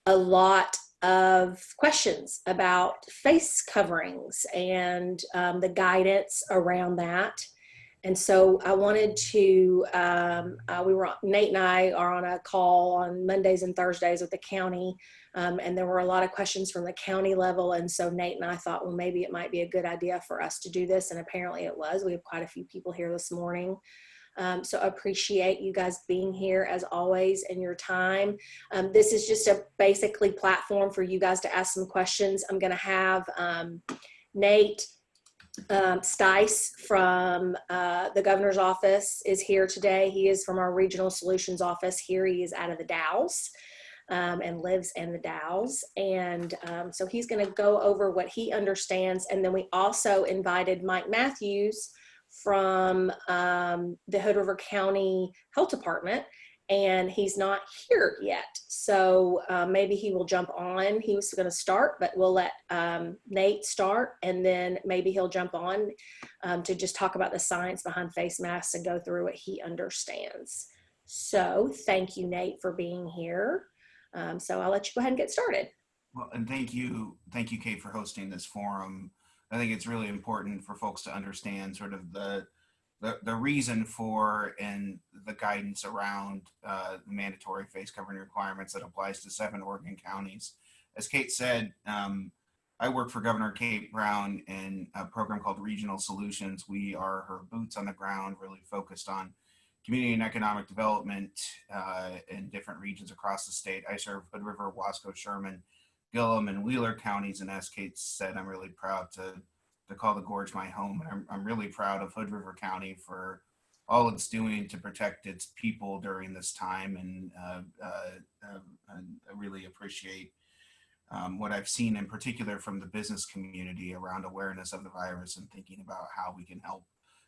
a lot of questions about face coverings and the guidance around that. And so I wanted to, Nate and I are on a call on Mondays and Thursdays with the county. And there were a lot of questions from the county level. And so Nate and I thought, well, maybe it might be a good idea for us to do this. And apparently it was. We have quite a few people here this morning. So I appreciate you guys being here as always and your time. This is just a basically platform for you guys to ask some questions. I'm going to have Nate Stice from the governor's office is here today. He is from our regional solutions office here. He is out of the Dalles and lives in the Dalles. And so he's going to go over what he understands. And then we also invited Mike Matthews from the Hood River County Health Department, and he's not here yet. So maybe he will jump on. He was going to start, but we'll let Nate start, and then maybe he'll jump on to just talk about the science behind face masks and go through what he understands. So thank you, Nate, for being here. So I'll let you go ahead and get started. Well, and thank you, Kate, for hosting this forum. I think it's really important for folks to understand sort of the reason for and the guidance around the mandatory face covering requirements that applies to 7 Oregon counties. As Kate said, I work for Governor Kate Brown in a program called Regional Solutions. We are her boots on the ground, really focused on community and economic development in different regions across the state. I serve Hood River, Wasco, Sherman, Gillum, and Wheeler counties, and as Kate said, I'm really proud to call the Gorge my home. And I'm really proud of Hood River County for all it's doing to protect its people during this time. And I really appreciate what I've seen in particular from the business community around awareness of the virus and thinking about how we can help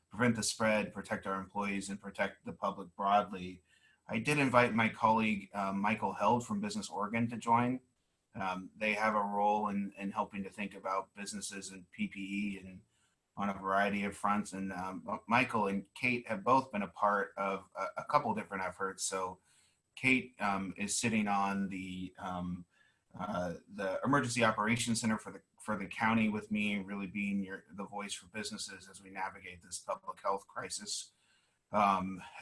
prevent the spread, protect our employees, and protect the public broadly. I did invite my colleague, Michael Held from Business Oregon to join. They have a role in helping to think about businesses and PPE and on a variety of fronts. And Michael and Kate have both been a part of a couple different efforts. So Kate is sitting on the Emergency Operations Center for the county with me, really being the voice for businesses as we navigate this public health crisis.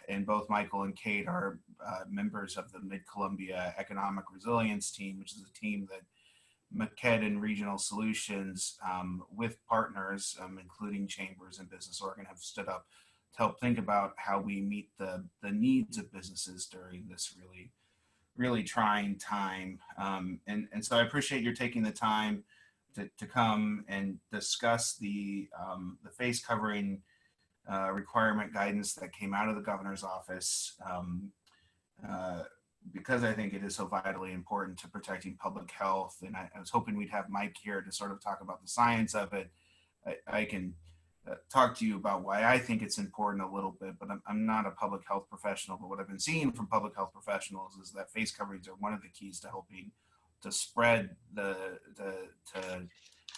And both Michael and Kate are members of the Mid-Columbia Economic Resilience Team, which is a team that MCED and Regional Solutions with partners, including Chambers and Business Oregon, have stood up to help think about how we meet the needs of businesses during this really trying time. And so I appreciate your taking the time to come and discuss the face covering requirement guidance that came out of the governor's office, because I think it is so vitally important to protecting public health. And I was hoping we'd have Mike here to sort of talk about the science of it. I can talk to you about why I think it's important a little bit, but I'm not a public health professional. But what I've been seeing from public health professionals is that face coverings are one of the keys to helping to spread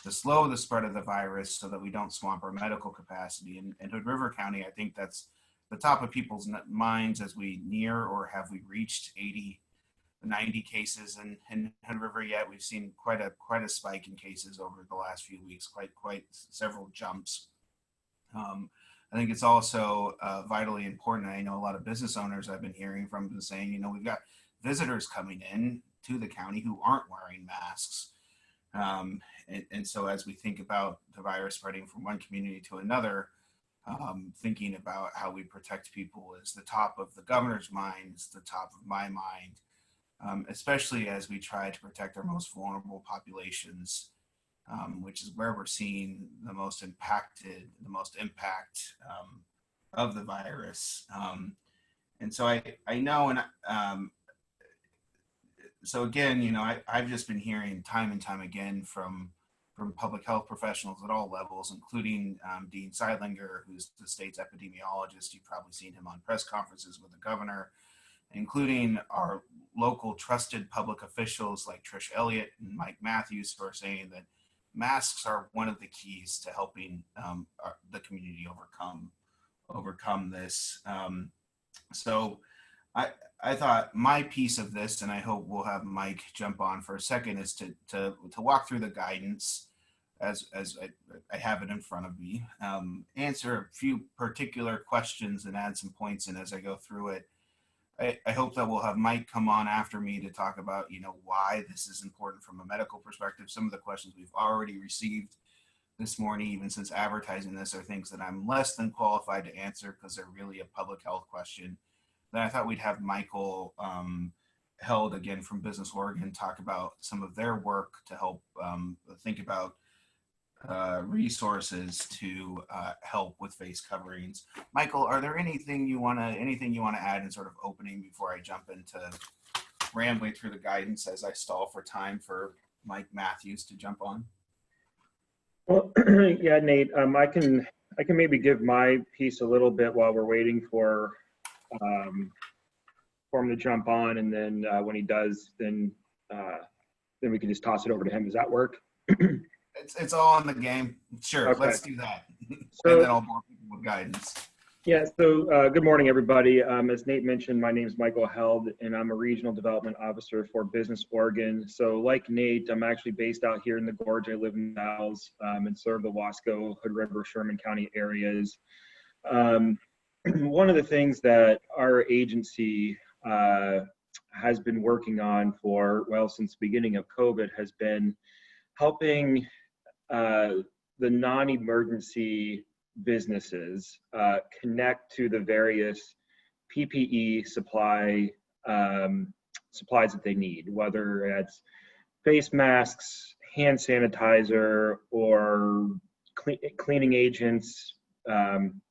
to slow the spread of the virus so that we don't swamp our medical capacity. In Hood River County, I think that's the top of people's minds as we near or have we reached 80, 90 cases in Hood River yet. We've seen quite a spike in cases over the last few weeks, quite several jumps. I think it's also vitally important. I know a lot of business owners I've been hearing from them saying, we've got visitors coming in to the county who aren't wearing masks. And so as we think about the virus spreading from one community to another, thinking about how we protect people is the top of the governor's mind, it's the top of my mind, especially as we try to protect our most vulnerable populations, which is where we're seeing the most impact of the virus. And so I know, and so again, I've just been hearing time and time again from public health professionals at all levels, including Dean Seidlinger, who's the state's epidemiologist. You've probably seen him on press conferences with the governor, including our local trusted public officials like Trish Elliott and Mike Matthews, who are saying that masks are one of the keys to helping the community overcome this. So I thought my piece of this, and I hope we'll have Mike jump on for a second, is to walk through the guidance as I have it in front of me, answer a few particular questions and add some points in as I go through it. I hope that we'll have Mike come on after me to talk about, why this is important from a medical perspective. Some of the questions we've already received this morning, even since advertising this, are things that I'm less than qualified to answer because they're really a public health question. Then I thought we'd have Michael Held again from Business Oregon talk about some of their work to help think about resources to help with face coverings. Michael, are there anything you want to add in sort of opening before I jump into rambling through the guidance as I stall for time for Mike Matthews to jump on? Well, yeah, Nate, I can maybe give my piece a little bit while we're waiting for him to jump on, and then when he does, then we can just toss it over to him. Does that work? It's all in the game. Sure, okay. Let's do that. So, and then I'll bore people with guidance. Yeah, so good morning, everybody. As Nate mentioned, my name is Michael Held, and I'm a Regional Development Officer for Business Oregon. So like Nate, I'm actually based out here in the Gorge. I live in Dallas and serve the Wasco, Hood River, Sherman County areas. One of the things that our agency has been working on since the beginning of COVID has been helping the non-emergency businesses connect to the various PPE supplies that they need, whether it's face masks, hand sanitizer, or cleaning agents,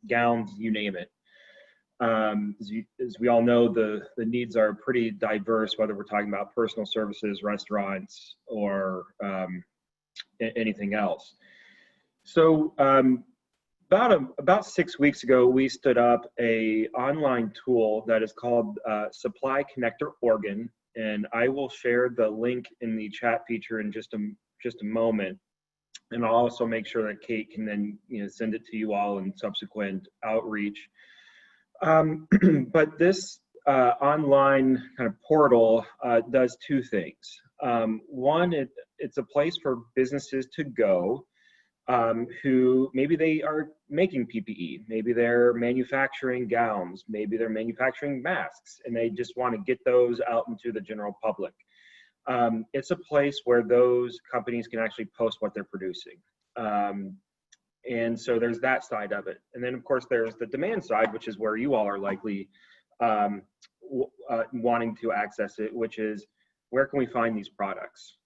gowns, you name it. As we all know, the needs are pretty diverse, whether we're talking about personal services, restaurants, or anything else. So about 6 weeks ago, we stood up a online tool that is called Supply Connector Oregon, and I will share the link in the chat feature in just a moment. And I'll also make sure that Kate can then send it to you all in subsequent outreach. But this online kind of portal does two things. One, it's a place for businesses to go who maybe they are making PPE, maybe they're manufacturing gowns, maybe they're manufacturing masks, and they just want to get those out into the general public. It's a place where those companies can actually post what they're producing. And so there's that side of it. And then, of course, there's the demand side, which is where you all are likely wanting to access it, which is where can we find these products?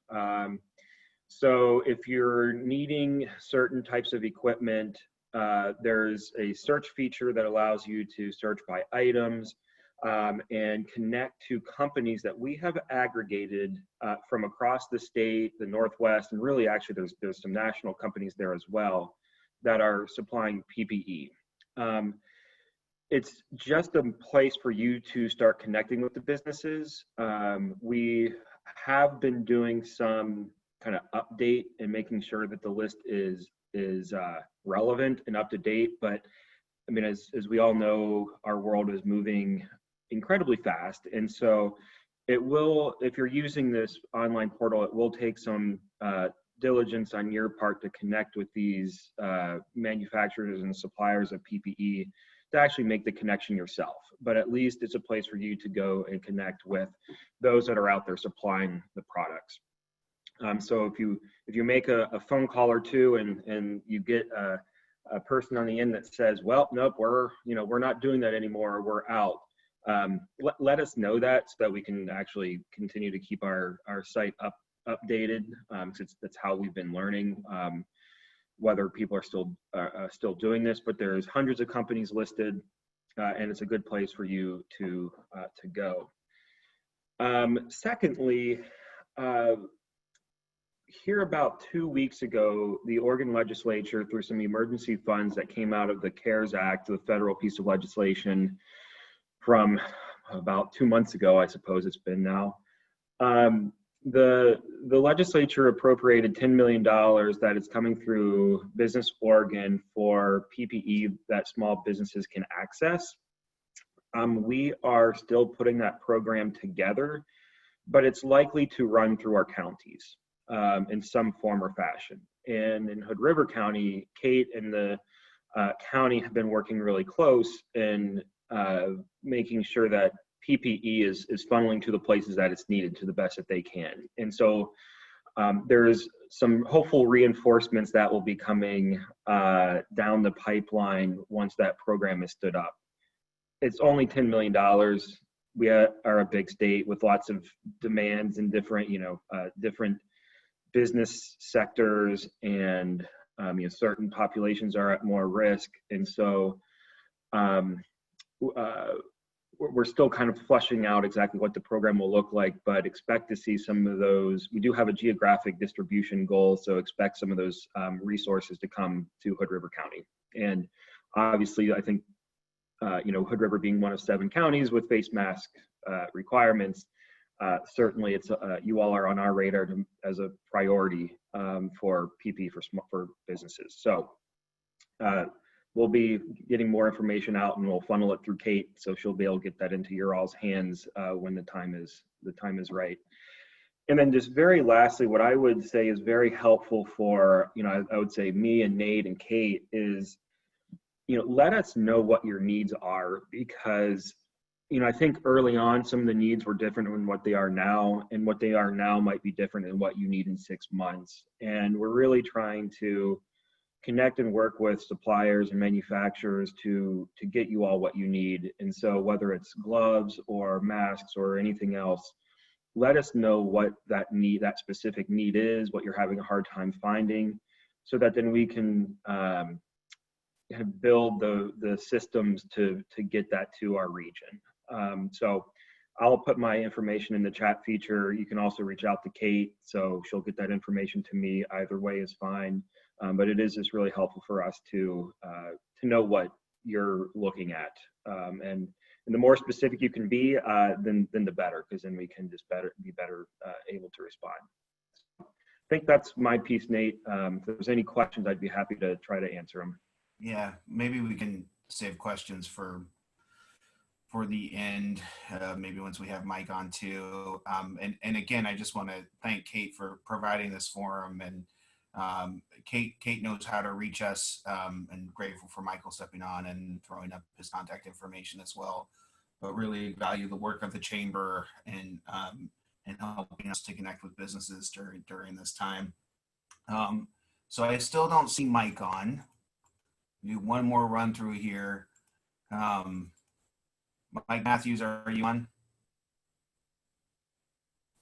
So if you're needing certain types of equipment, there's a search feature that allows you to search by items and connect to companies that we have aggregated from across the state, the Northwest, and really actually there's some national companies there as well that are supplying PPE. It's just a place for you to start connecting with the businesses. We have been doing some kind of update and making sure that the list is relevant and up to date. But I mean, as we all know, our world is moving incredibly fast. And so it will, if you're using this online portal, it will take some diligence on your part to connect with these manufacturers and suppliers of PPE to actually make the connection yourself. But at least it's a place for you to go and connect with those that are out there supplying the products. So if you make a phone call or two and you get a person on the end that says, well, nope, we're not doing that anymore, we're out. Let us know that so that we can actually continue to keep our site updated, because that's how we've been learning whether people are still doing this. But there's hundreds of companies listed, and it's a good place for you to go. Secondly, here about 2 weeks ago, the Oregon legislature, through some emergency funds that came out of the CARES Act, the federal piece of legislation from about 2 months ago, I suppose it's been now, the legislature appropriated $10 million that is coming through Business Oregon for PPE that small businesses can access. We are still putting that program together, but it's likely to run through our counties in some form or fashion. And in Hood River County, Kate and the county have been working really close in making sure that PPE is funneling to the places that it's needed to the best that they can. And so there's some hopeful reinforcements that will be coming down the pipeline once that program is stood up. It's only $10 million. We are a big state with lots of demands in different, different business sectors, and certain populations are at more risk. And so we're still kind of fleshing out exactly what the program will look like, but expect to see some of those. We do have a geographic distribution goal, so expect some of those resources to come to Hood River County. And obviously, I think, Hood River being one of 7 counties with face mask requirements, certainly it's you all are on our radar as a priority for PP for businesses. So we'll be getting more information out, and we'll funnel it through Kate, so she'll be able to get that into your all's hands when the time is right. And then just very lastly, what I would say is very helpful for, I would say me and Nate and Kate is, let us know what your needs are, because, I think early on, some of the needs were different than what they are now, and what they are now might be different than what you need in 6 months. And we're really trying to connect and work with suppliers and manufacturers to get you all what you need. And so whether it's gloves or masks or anything else, let us know what that specific need is, what you're having a hard time finding, so that then we can build the systems to get that to our region. So I'll put my information in the chat feature. You can also reach out to Kate, so she'll get that information to me. Either way is fine. But it is just really helpful for us to know what you're looking at. And the more specific you can be, then the better, because then we can just be better able to respond. I think that's my piece, Nate. If there's any questions, I'd be happy to try to answer them. Yeah, maybe we can save questions for the end, maybe once we have Mike on too. And again, I just want to thank Kate for providing this forum, and Kate knows how to reach us, and grateful for Michael stepping on and throwing up his contact information as well. But really value the work of the chamber and helping us to connect with businesses during this time. So I still don't see Mike on. Do one more run through here. Mike Matthews, are you on?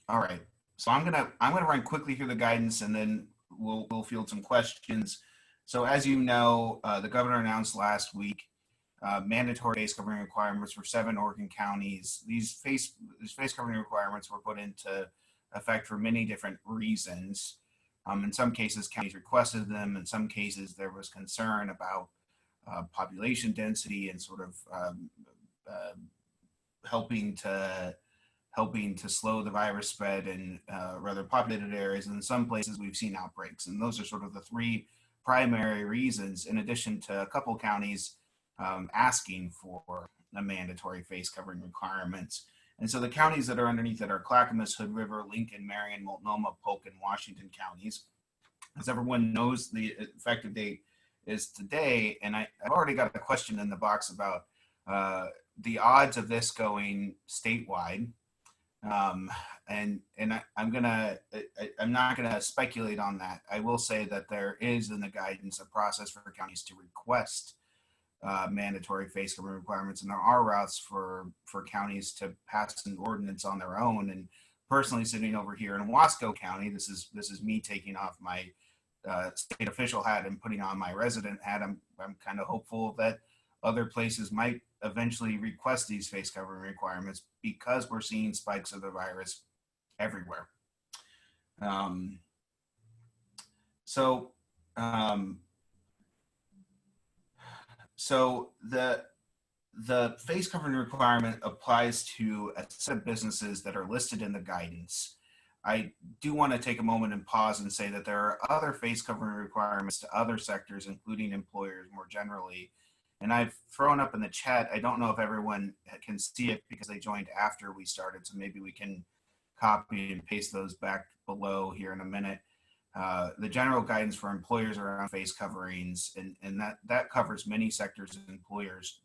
All right. So I'm gonna run quickly through the guidance, and then we'll field some questions. So as you know, the governor announced last week mandatory face covering requirements for 7 Oregon counties. These face covering requirements were put into effect for many different reasons. In some cases, counties requested them. In some cases, there was concern about population density and sort of helping to slow the virus spread in rather populated areas. And in some places, we've seen outbreaks. And those are sort of the 3 primary reasons, in addition to a couple counties asking for a mandatory face covering requirements. And so the counties that are underneath it are Clackamas, Hood River, Lincoln, Marion, Multnomah, Polk, and Washington counties. As everyone knows, the effective date is today. And I've already got a question in the box about the odds of this going statewide. I'm not gonna speculate on that. I will say that there is in the guidance a process for counties to request mandatory face covering requirements, and there are routes for counties to pass an ordinance on their own. And personally, sitting over here in Wasco County, this is me taking off my state official hat and putting on my resident hat. I'm kind of hopeful that other places might eventually request these face covering requirements, because we're seeing spikes of the virus everywhere. So the face covering requirement applies to a set of businesses that are listed in the guidance. I do want to take a moment and pause and say that there are other face covering requirements to other sectors, including employers more generally. And I've thrown up in the chat, I don't know if everyone can see it because they joined after we started, so maybe we can copy and paste those back below here in a minute. The general guidance for employers around face coverings, and that covers many sectors of employers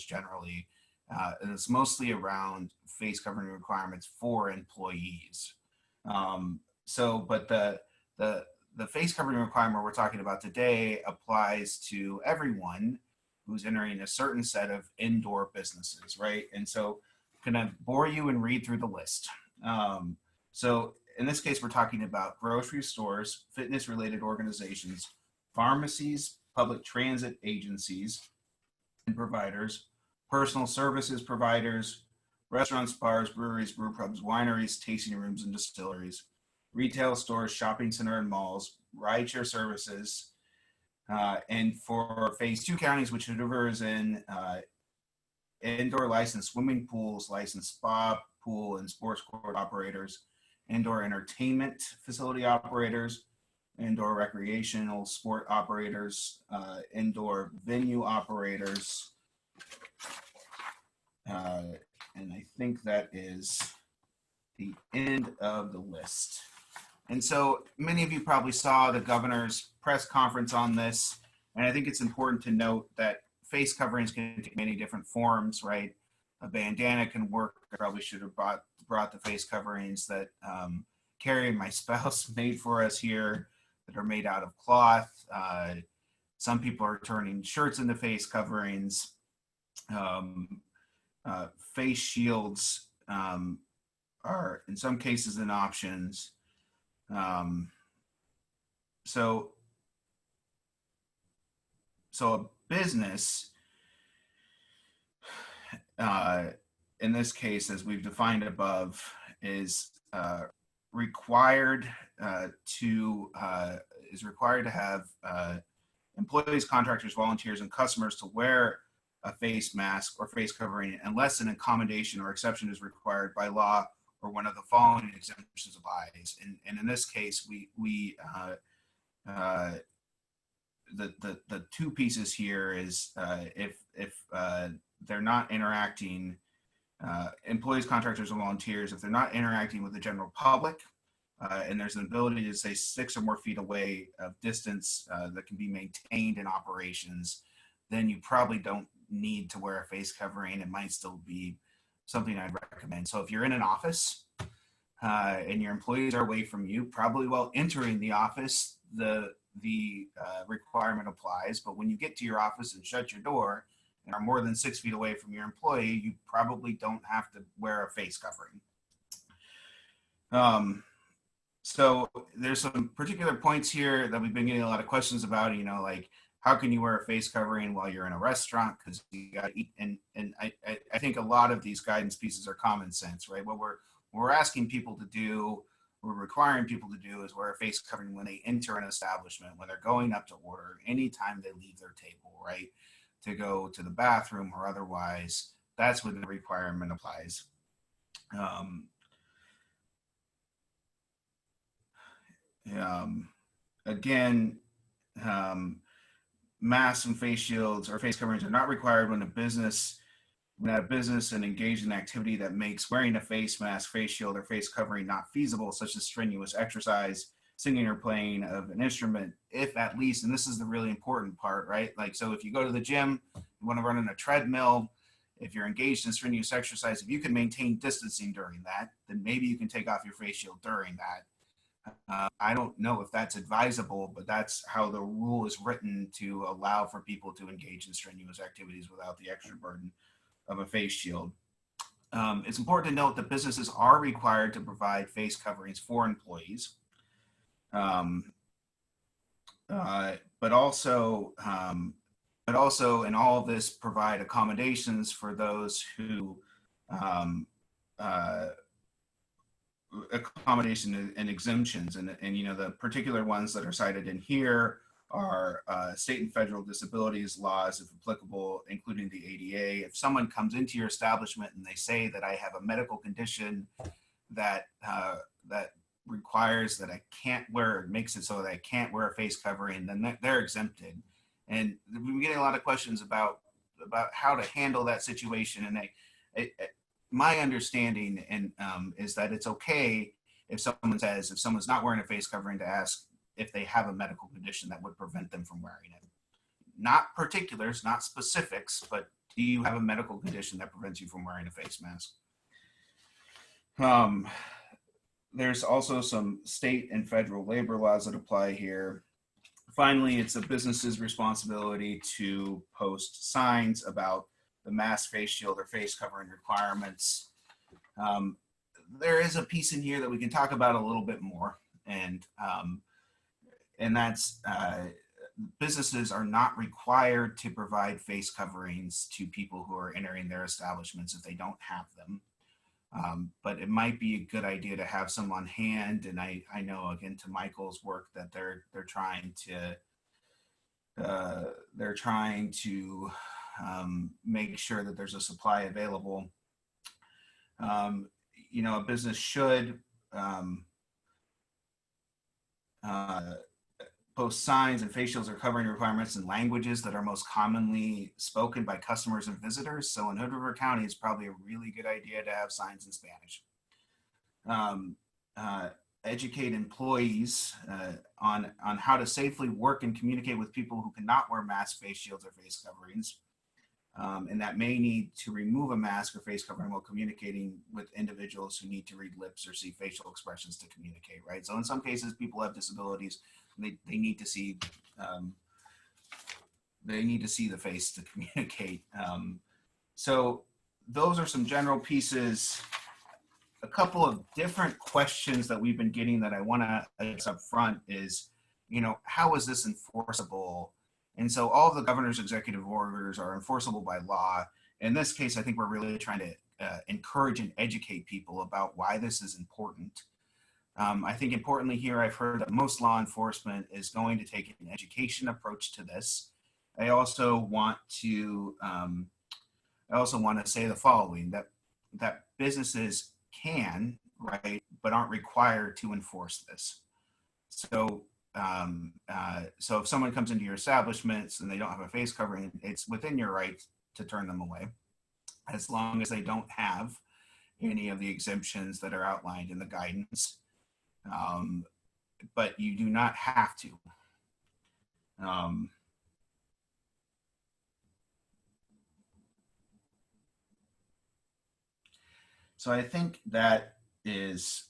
generally. And it's mostly around face covering requirements for employees. But the face covering requirement we're talking about today applies to everyone who's entering a certain set of indoor businesses, right? And so I'm gonna bore you and read through the list. So in this case, we're talking about grocery stores, fitness-related organizations, pharmacies, public transit agencies and providers, personal services providers, restaurants, bars, breweries, brew pubs, wineries, tasting rooms, and distilleries, retail stores, shopping center and malls, rideshare services, and for phase 2 counties, which is in indoor licensed swimming pools, licensed spa, pool, and sports court operators, indoor entertainment facility operators, indoor recreational sport operators, indoor venue operators, and I think that is the end of the list. And so many of you probably saw the governor's press conference on this, and I think it's important to note that face coverings can take many different forms, right? A bandana can work. I probably should have brought the face coverings that Carrie, my spouse, made for us here that are made out of cloth. Some people are turning shirts into face coverings. Face shields are in some cases an options. So a business, in this case, as we've defined above, is required to have employees, contractors, volunteers, and customers to wear a face mask or face covering unless an accommodation or exception is required by law or one of the following exemptions applies. And in this case, the two pieces here is if they're not interacting, employees, contractors, and volunteers, if they're not interacting with the general public, and there's an ability to say 6 or more feet away of distance that can be maintained in operations, then you probably don't need to wear a face covering. It might still be something I'd recommend. So if you're in an office and your employees are away from you, probably while entering the office, the requirement applies. But when you get to your office and shut your door and are more than 6 feet away from your employee, you probably don't have to wear a face covering. So there's some particular points here that we've been getting a lot of questions about, like how can you wear a face covering while you're in a restaurant? Because you got to eat. And I think a lot of these guidance pieces are common sense, right? What we're asking people to do, we're requiring people to do is wear a face covering when they enter an establishment, when they're going up to order, anytime they leave their table, right? To go to the bathroom or otherwise, that's when the requirement applies. Again, masks and face shields or face coverings are not required when a business and engaged in activity that makes wearing a face mask, face shield, or face covering not feasible, such as strenuous exercise, singing or playing of an instrument, if at least, and this is the really important part, right? Like, so if you go to the gym, you want to run on a treadmill, if you're engaged in strenuous exercise, if you can maintain distancing during that, then maybe you can take off your face shield during that. I don't know if that's advisable, but that's how the rule is written to allow for people to engage in strenuous activities without the extra burden of a face shield. It's important to note that businesses are required to provide face coverings for employees, but also in all of this provide accommodations for those who accommodation and exemptions, and the particular ones that are cited in here are state and federal disabilities laws, if applicable, including the ADA. If someone comes into your establishment and they say that I have a medical condition that requires that I can't wear, makes it so that I can't wear a face covering, then they're exempted. And we've been getting a lot of questions about how to handle that situation. And my understanding is that it's okay if someone's not wearing a face covering, to ask if they have a medical condition that would prevent them from wearing it. Not particulars, not specifics, but do you have a medical condition that prevents you from wearing a face mask? There's also some state and federal labor laws that apply here. Finally, it's a business's responsibility to post signs about the mask, face shield, or face covering requirements. There is a piece in here that we can talk about a little bit more, and that's businesses are not required to provide face coverings to people who are entering their establishments if they don't have them. But it might be a good idea to have some on hand. And I know, again, to Michael's work, that they're trying to make sure that there's a supply available. A business should post signs and face shields or covering requirements in languages that are most commonly spoken by customers and visitors. So in Hood River County, it's probably a really good idea to have signs in Spanish. Educate employees on how to safely work and communicate with people who cannot wear masks, face shields, or face coverings. And that may need to remove a mask or face covering while communicating with individuals who need to read lips or see facial expressions to communicate, right? So in some cases, people have disabilities. They need to see the face to communicate. So those are some general pieces. A couple of different questions that we've been getting that I want to address up front is, how is this enforceable? And so all of the governor's executive orders are enforceable by law. In this case, I think we're really trying to encourage and educate people about why this is important. I think importantly here, I've heard that most law enforcement is going to take an education approach to this. I also want to say the following, that businesses can, right, but aren't required to enforce this. So if someone comes into your establishments and they don't have a face covering, it's within your right to turn them away, as long as they don't have any of the exemptions that are outlined in the guidance. But you do not have to. So I think that is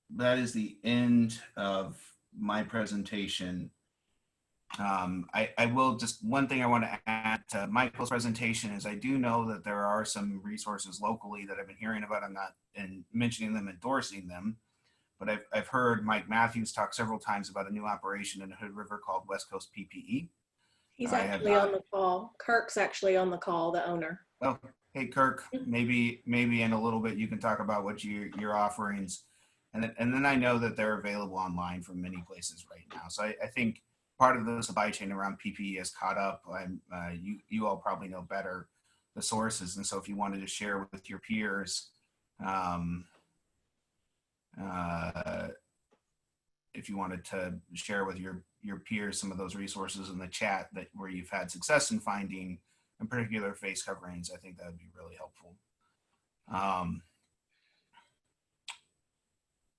the end of my presentation. I will just, one thing I want to add to Michael's presentation is I do know that there are some resources locally that I've been hearing about. I'm not mentioning them, endorsing them, but I've heard Mike Matthews talk several times about a new operation in Hood River called West Coast PPE. He's actually on the call. Kirk's actually on the call, the owner. Well, hey Kirk, maybe in a little bit you can talk about what your offerings, and then I know that they're available online from many places right now. So I think part of the supply chain around PPE has caught up. You all probably know better the sources, and so if you wanted to share with your peers, if you wanted to share with your peers some of those resources in the chat where you've had success in finding in particular face coverings, I think that would be really helpful.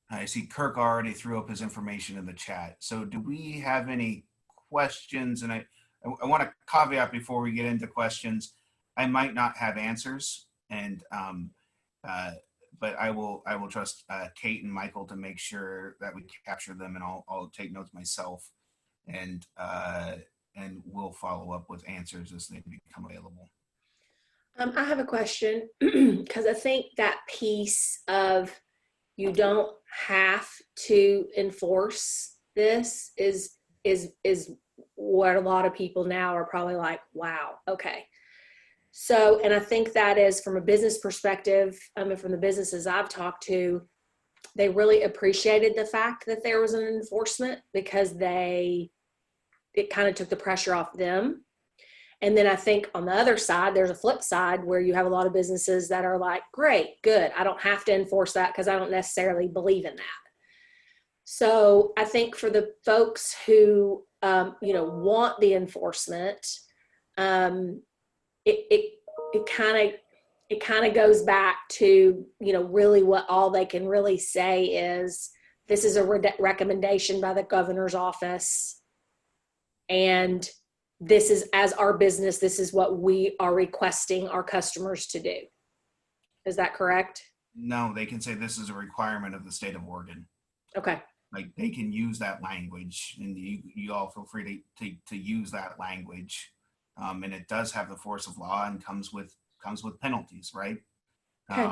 I see Kirk already threw up his information in the chat. So do we have any questions? And I want to caveat before we get into questions, I might not have answers, and but I will trust Kate and Michael to make sure that we capture them, and I'll take notes myself, and we'll follow up with answers as they become available. I have a question, because I think that piece of you don't have to enforce this is what a lot of people now are probably like, wow, okay. So, and I think that is from a business perspective, from the businesses I've talked to, they really appreciated the fact that there was an enforcement, because it kind of took the pressure off them. And then I think on the other side, there's a flip side where you have a lot of businesses that are like, great, good. I don't have to enforce that because I don't necessarily believe in that. So I think for the folks who, want the enforcement, it, it, it kind of goes back to, really what all they can really say is, this is a recommendation by the governor's office. And this is, as our business, this is what we are requesting our customers to do. Is that correct? No, they can say this is a requirement of the state of Oregon. Okay. Like they can use that language, and you all feel free to use that language. And it does have the force of law and comes with penalties, right? Okay.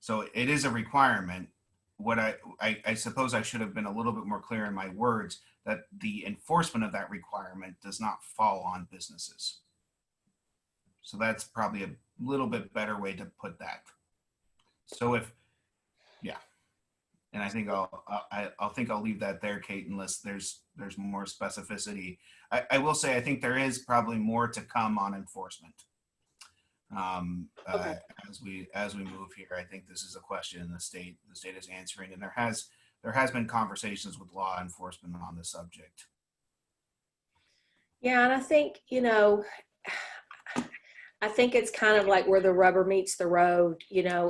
So it is a requirement. What I suppose I should have been a little bit more clear in my words, that the enforcement of that requirement does not fall on businesses. So that's probably a little bit better way to put that. So and I think I'll leave that there, Kate, unless there's more specificity. I will say I think there is probably more to come on enforcement. Okay. As we move here, I think this is a question the state is answering, and there has been conversations with law enforcement on the subject. Yeah, and I think, I think it's kind of like where the rubber meets the road,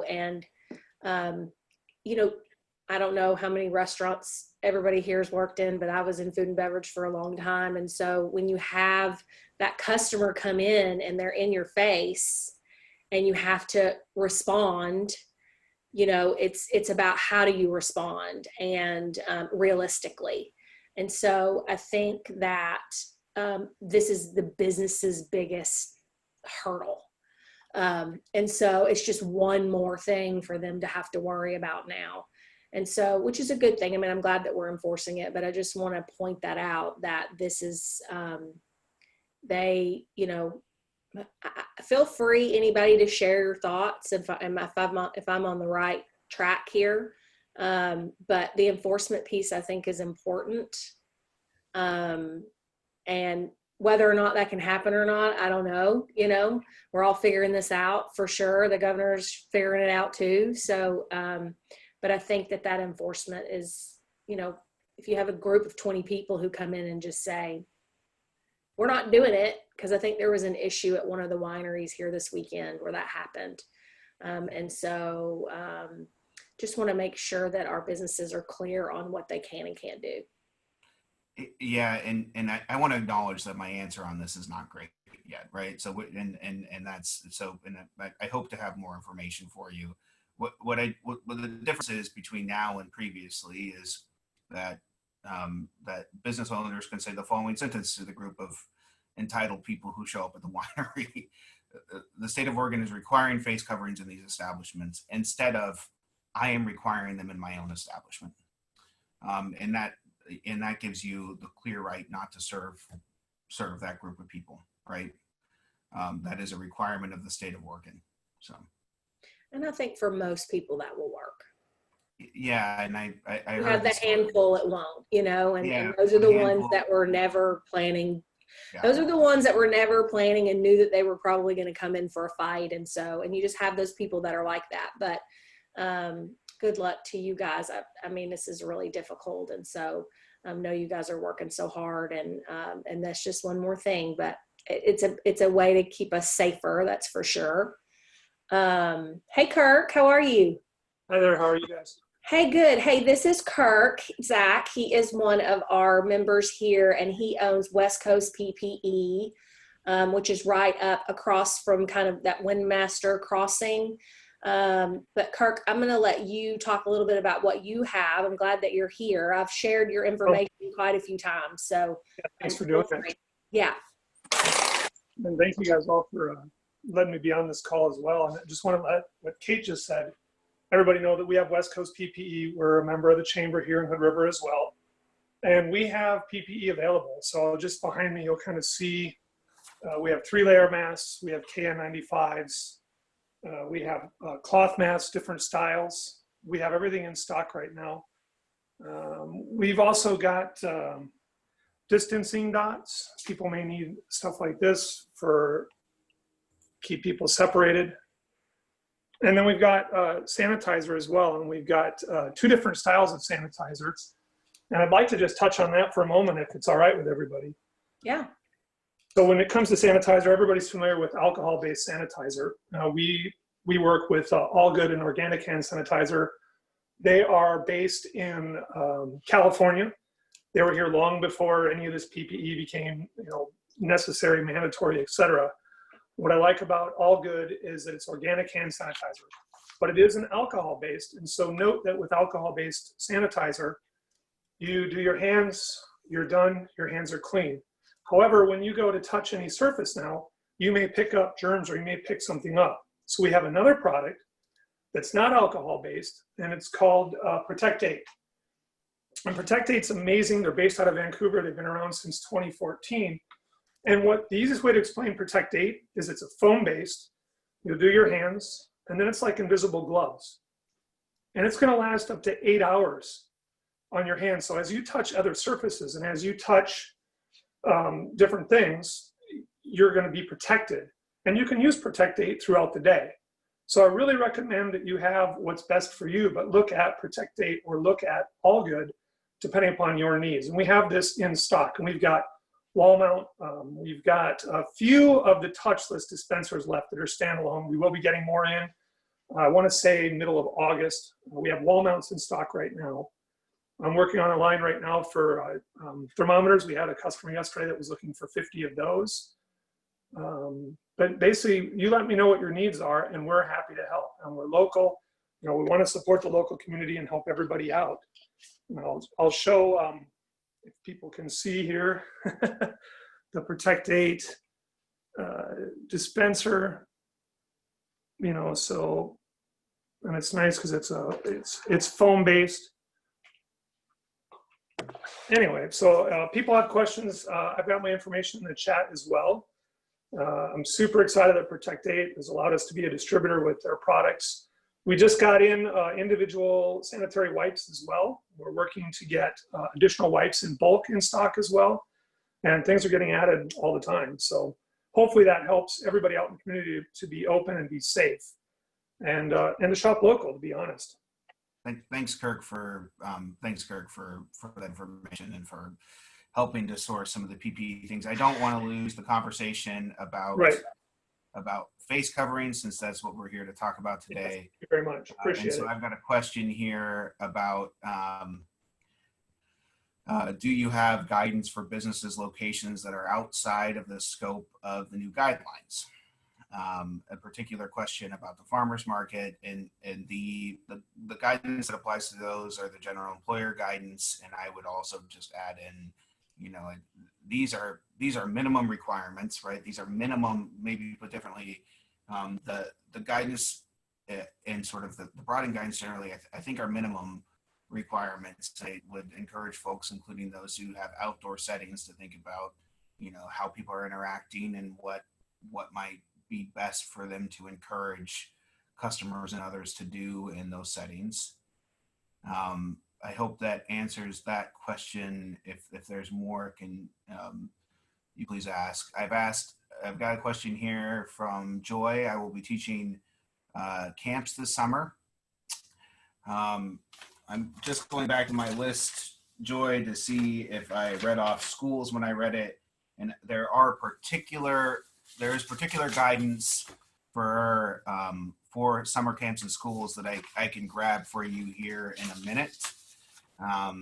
and, I don't know how many restaurants everybody here has worked in, but I was in food and beverage for a long time. And so when you have that customer come in and they're in your face and you have to respond, it's about how do you respond and realistically. And so I think that this is the business's biggest hurdle. And so it's just one more thing for them to have to worry about now. And so, which is a good thing. I mean, I'm glad that we're enforcing it, but I just want to point that out, that this is, feel free, anybody, to share your thoughts if I'm on the right track here. But the enforcement piece, I think, is important. And whether or not that can happen or not, I don't know. We're all figuring this out for sure. The governor's figuring it out too. So, but I think that enforcement is, if you have a group of 20 people who come in and just say, we're not doing it, because I think there was an issue at one of the wineries here this weekend where that happened. And so just want to make sure that our businesses are clear on what they can and can't do. Yeah, and I want to acknowledge that my answer on this is not great yet, right? So and that's so, and I hope to have more information for you. What the difference is between now and previously is that that business owners can say the following sentence to the group of entitled people who show up at the winery. The state of Oregon is requiring face coverings in these establishments, instead of I am requiring them in my own establishment. And that gives you the clear right not to serve that group of people, right? That is a requirement of the state of Oregon. So. And I think for most people that will work. Yeah, and I you have the handful it won't, and those are the ones that were never planning. Yeah. Those are the ones that were never planning and knew that they were probably going to come in for a fight. And you just have those people that are like that. But good luck to you guys. I mean, this is really difficult. And so I know you guys are working so hard, and that's just one more thing, but it's a way to keep us safer. That's for sure. Hey, Kirk, how are you? Hi there. How are you guys? Hey, good. Hey, this is Kirk. Zach, he is one of our members here, and he owns West Coast PPE, which is right up across from kind of that Windmaster crossing. But Kirk, I'm going to let you talk a little bit about what you have. I'm glad that you're here. I've shared your information quite a few times. So yeah, thanks for doing that. Yeah. And thank you guys all for letting me be on this call as well. And I just want to let what Kate just said, everybody know that we have West Coast PPE. We're a member of the chamber here in Hood River as well. And we have PPE available. So just behind me, you'll kind of see we have 3-layer masks. We have KN95s. We have cloth masks, different styles. We have everything in stock right now. We've also got distancing dots. People may need stuff like this for keep people separated. And then we've got sanitizer as well. And we've got 2 different styles of sanitizers. And I'd like to just touch on that for a moment, if it's all right with everybody. Yeah. So when it comes to sanitizer, everybody's familiar with alcohol-based sanitizer. We work with All Good and Organic Hand Sanitizer. They are based in California. They were here long before any of this PPE became, necessary, mandatory, etc. What I like about All Good is that it's organic hand sanitizer, but it is an alcohol-based. And so note that with alcohol-based sanitizer, you do your hands, you're done, your hands are clean. However, when you go to touch any surface now, you may pick up germs or you may pick something up. So we have another product that's not alcohol-based, and it's called Protect 8. And Protect 8's amazing. They're based out of Vancouver. They've been around since 2014. And what the easiest way to explain Protect 8 is it's a foam-based. You'll do your hands, and then it's like invisible gloves. And it's going to last up to 8 hours on your hands. So as you touch other surfaces and as you touch different things, you're going to be protected. And you can use Protect 8 throughout the day. So I really recommend that you have what's best for you, but look at Protect 8 or look at All Good, depending upon your needs. And we have this in stock, and we've got wall mount. We've got a few of the touchless dispensers left that are standalone. We will be getting more in, I want to say middle of August. We have wall mounts in stock right now. I'm working on a line right now for thermometers. We had a customer yesterday that was looking for 50 of those. But basically, you let me know what your needs are, and we're happy to help. And we're local. We want to support the local community and help everybody out. I'll show, if people can see here, the Protect 8 dispenser. So, and it's nice because it's foam based. Anyway, so people have questions. I've got my information in the chat as well. I'm super excited that Protect 8 has allowed us to be a distributor with their products. We just got in individual sanitary wipes as well. We're working to get additional wipes in bulk in stock as well. And things are getting added all the time. So hopefully that helps everybody out in the community to be open and be safe and to shop local, to be honest. Thanks, Kirk, for that information and for helping to source some of the PPE things. I don't want to lose the conversation about face coverings, since that's what we're here to talk about today. Thank you very much. Appreciate it. I've got a question here about do you have guidance for businesses locations that are outside of the scope of the new guidelines? A particular question about the farmers market, and the guidance that applies to those are the general employer guidance. And I would also just add in, these are minimum requirements, right? These are minimum, maybe put differently, the guidance and sort of the broadened guidance generally, I think are minimum requirements. I would encourage folks, including those who have outdoor settings, to think about, how people are interacting and what might be best for them to encourage customers and others to do in those settings. I hope that answers that question. If there's more, can you please ask? I've got a question here from Joy. I will be teaching camps this summer. I'm just going back to my list, Joy, to see if I read off schools when I read it, and there is particular guidance for summer camps and schools that I can grab for you here in a minute. I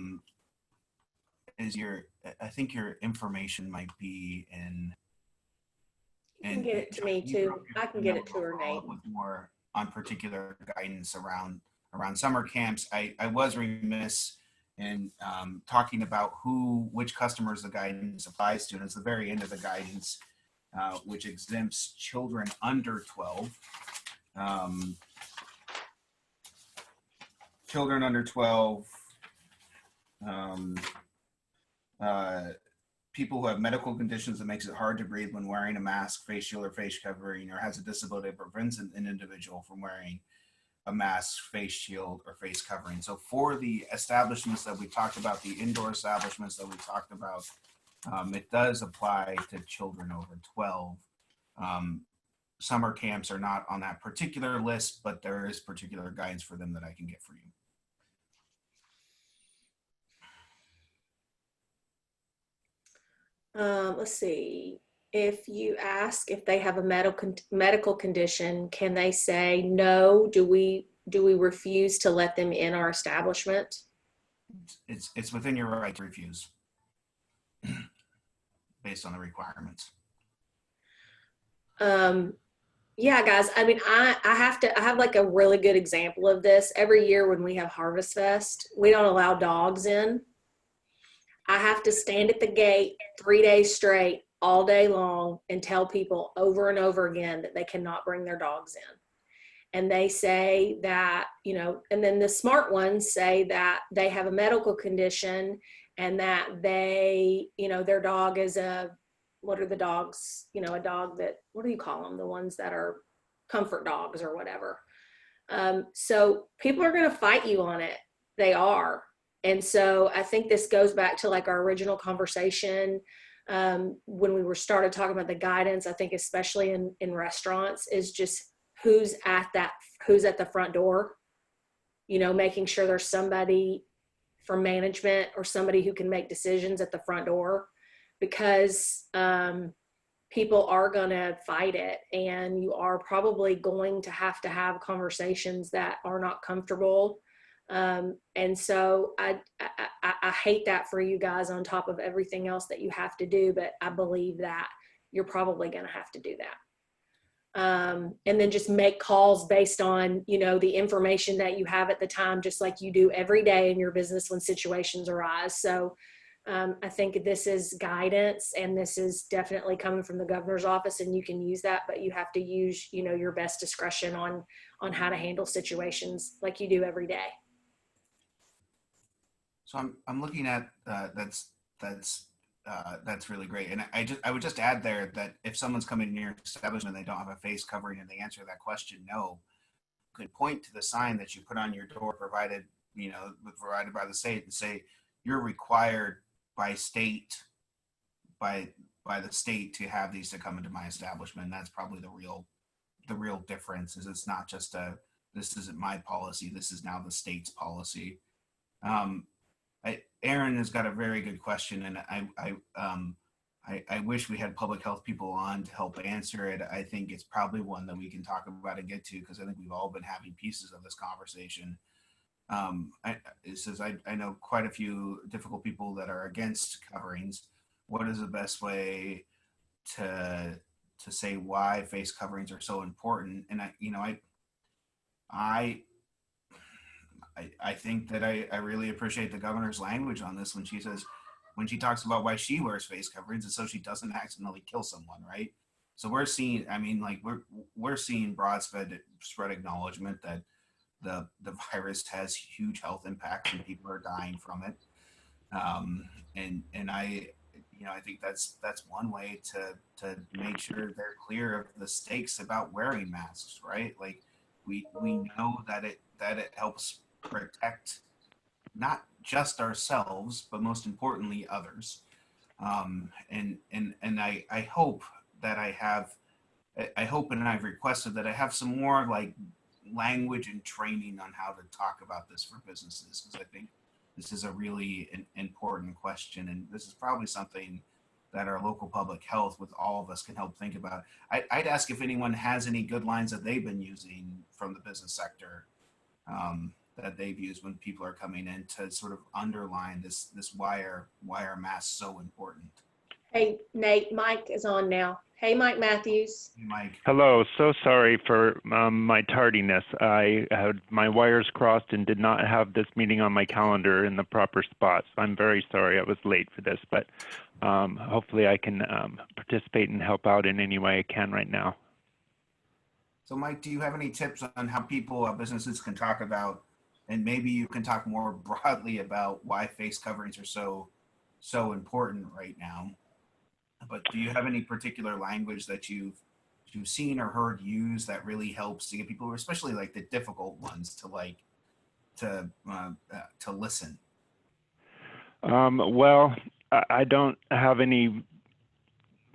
think your information might be in. You can get it to me too. I can get it to her, Nate. With more on particular guidance around summer camps. I was remiss in talking about which customers the guidance applies to, and it's the very end of the guidance, which exempts children under 12. Children under 12, people who have medical conditions that makes it hard to breathe when wearing a mask, face shield, or face covering, or has a disability that prevents an individual from wearing a mask, face shield, or face covering. So for the establishments that we talked about, the indoor establishments that we talked about, it does apply to children over 12. summer camps are not on that particular list, but there is particular guidance for them that I can get for you. Let's see. If you ask if they have a medical condition, can they say no? Do we refuse to let them in our establishment? It's within your right to refuse based on the requirements. Yeah, guys. I mean, I have like a really good example of this. Every year when we have Harvest Fest, we don't allow dogs in. I have to stand at the gate 3 days straight, all day long, and tell people over and over again that they cannot bring their dogs in. And they say that, you know, and then the smart ones say that they have a medical condition and that they, you know, their dog is what are the dogs, you know, a dog that, what do you call them? The ones that are comfort dogs or whatever. So people are going to fight you on it. They are. And so I think this goes back to like our original conversation when we started talking about the guidance. I think especially in restaurants is just who's at the front door, you know, making sure there's somebody from management or somebody who can make decisions at the front door, because people are going to fight it, and you are probably going to have conversations that are not comfortable. And so I hate that for you guys on top of everything else that you have to do, but I believe that you're probably going to have to do that. And then just make calls based on, you know, the information that you have at the time, just like you do every day in your business when situations arise. So I think this is guidance, and this is definitely coming from the governor's office, and you can use that, but you have to use, you know, your best discretion on how to handle situations like you do every day. So I'm looking at that's really great, and I would just add there that if someone's coming in your establishment and they don't have a face covering and they answer that question no, you could point to the sign that you put on your door provided by the state and say you're required by the state to have these to come into my establishment. And that's probably the real difference. Is it's not just this isn't my policy, this is now the state's policy. Aaron has got a very good question, and I wish we had public health people on to help answer it. I think it's probably one that we can talk about and get to, because I think we've all been having pieces of this conversation. It says, I know quite a few difficult people that are against coverings. What is the best way to say why face coverings are so important? And I think that I really appreciate the governor's language on this when she talks about why she wears face coverings, and so she doesn't accidentally kill someone, right? So we're seeing, we're seeing broad spread acknowledgement that the virus has huge health impacts and people are dying from it. And I think that's one way to make sure they're clear of the stakes about wearing masks, right? Like we know that it helps protect not just ourselves, but most importantly others. And I hope that I hope, and I've requested that I have some more like language and training on how to talk about this for businesses, because I think this is a really important question, and this is probably something that our local public health with all of us can help think about. I'd ask if anyone has any good lines that they've been using from the business sector that they've used when people are coming in to sort of underline this why are masks so important. Hey, Nate, Mike is on now. Hey, Mike Matthews. Hey, Mike. Hello. So sorry for my tardiness. I had my wires crossed and did not have this meeting on my calendar in the proper spots. I'm very sorry I was late for this, but hopefully I can participate and help out in any way I can right now. So, Mike, do you have any tips on how businesses can talk about, and maybe you can talk more broadly about why face coverings are so important right now? But do you have any particular language that you've seen or heard used that really helps to get people, especially like the difficult ones, to listen? Well, I don't have any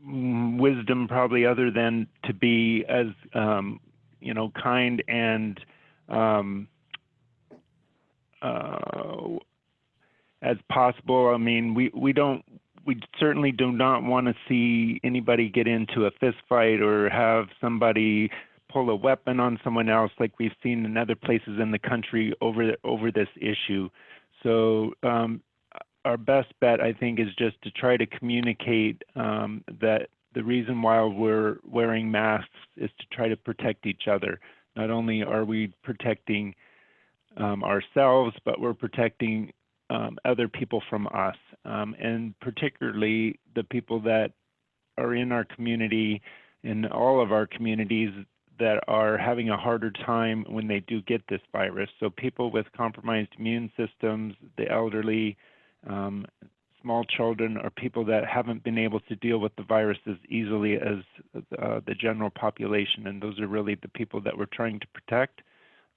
wisdom probably other than to be as kind and as possible. I mean, we certainly do not want to see anybody get into a fist fight or have somebody pull a weapon on someone else like we've seen in other places in the country over this issue. So our best bet, I think, is just to try to communicate that the reason why we're wearing masks is to try to protect each other. Not only are we protecting ourselves, but we're protecting other people from us, and particularly the people that are in our community, in all of our communities, that are having a harder time when they do get this virus. So people with compromised immune systems, the elderly, small children, or people that haven't been able to deal with the virus as easily as the general population. And those are really the people that we're trying to protect,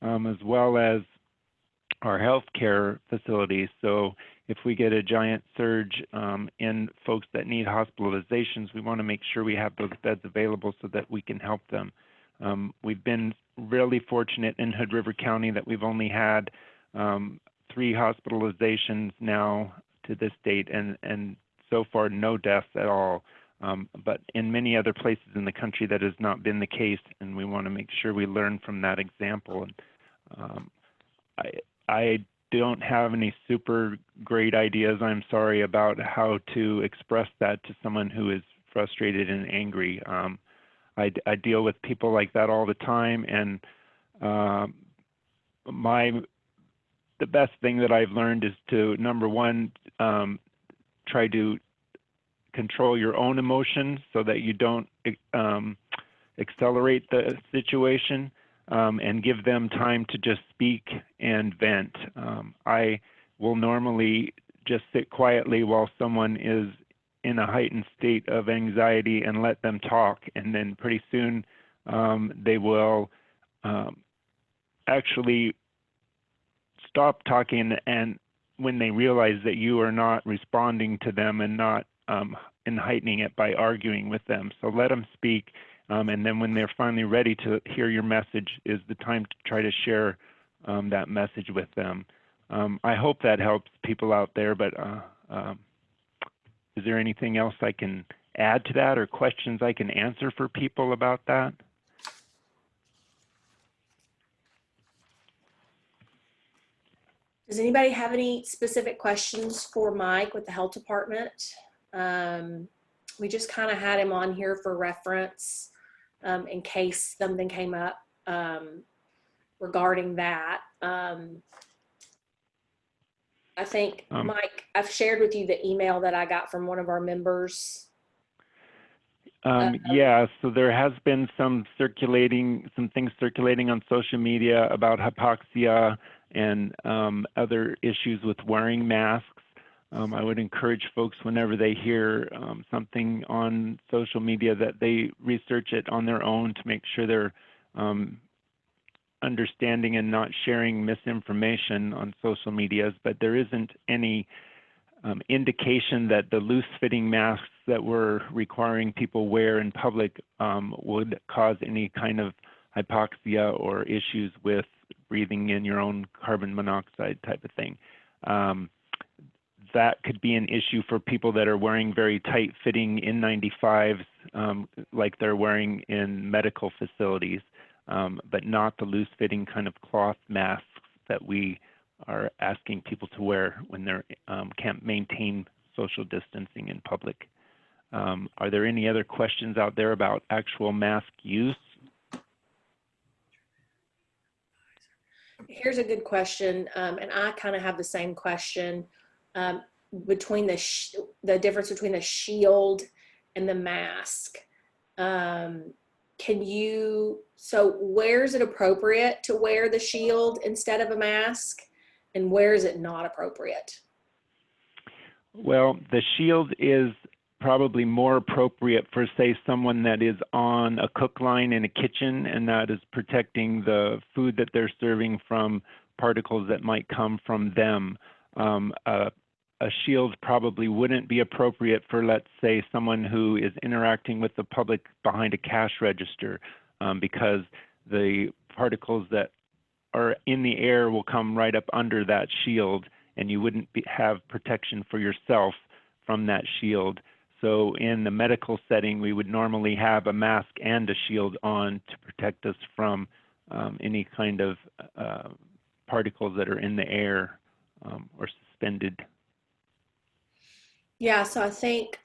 as well as our healthcare facilities. So if we get a giant surge in folks that need hospitalizations, we want to make sure we have those beds available so that we can help them. We've been really fortunate in Hood River County that we've only had 3 hospitalizations now to this date, and so far no deaths at all. But in many other places in the country that has not been the case, and we want to make sure we learn from that example. And I don't have any super great ideas, I'm sorry, about how to express that to someone who is frustrated and angry. I deal with people like that all the time, and the best thing that I've learned is to, number one, try to control your own emotions so that you don't accelerate the situation, and give them time to just speak and vent. I will normally just sit quietly while someone is in a heightened state of anxiety and let them talk, and then pretty soon they will actually stop talking, and when they realize that you are not responding to them and not and heightening it by arguing with them. So let them speak, and then when they're finally ready to hear your message is the time to try to share that message with them. I hope that helps people out there, but is there anything else I can add to that, or questions I can answer for people about that? Does anybody have any specific questions for Mike with the health department? We just kind of had him on here for reference in case something came up regarding that. I think, Mike, I've shared with you the email that I got from one of our members. Yeah, so there has been some things circulating on social media about hypoxia and other issues with wearing masks. I would encourage folks, whenever they hear something on social media, that they research it on their own to make sure they're understanding and not sharing misinformation on social medias. But there isn't any indication that the loose-fitting masks that we're requiring people wear in public would cause any kind of hypoxia or issues with breathing in your own carbon monoxide type of thing. That could be an issue for people that are wearing very tight-fitting N95s like they're wearing in medical facilities, but not the loose-fitting kind of cloth masks that we are asking people to wear when they can't maintain social distancing in public. Are there any other questions out there about actual mask use? Here's a good question, and I kind of have the same question between the difference between the shield and the mask. So where is it appropriate to wear the shield instead of a mask, and where is it not appropriate? Well, the shield is probably more appropriate for, say, someone that is on a cook line in a kitchen and that is protecting the food that they're serving from particles that might come from them. a shield probably wouldn't be appropriate for, let's say, someone who is interacting with the public behind a cash register, because the particles that are in the air will come right up under that shield, and you wouldn't have protection for yourself from that shield. So in the medical setting, we would normally have a mask and a shield on to protect us from any kind of particles that are in the air or suspended. Yeah, so I think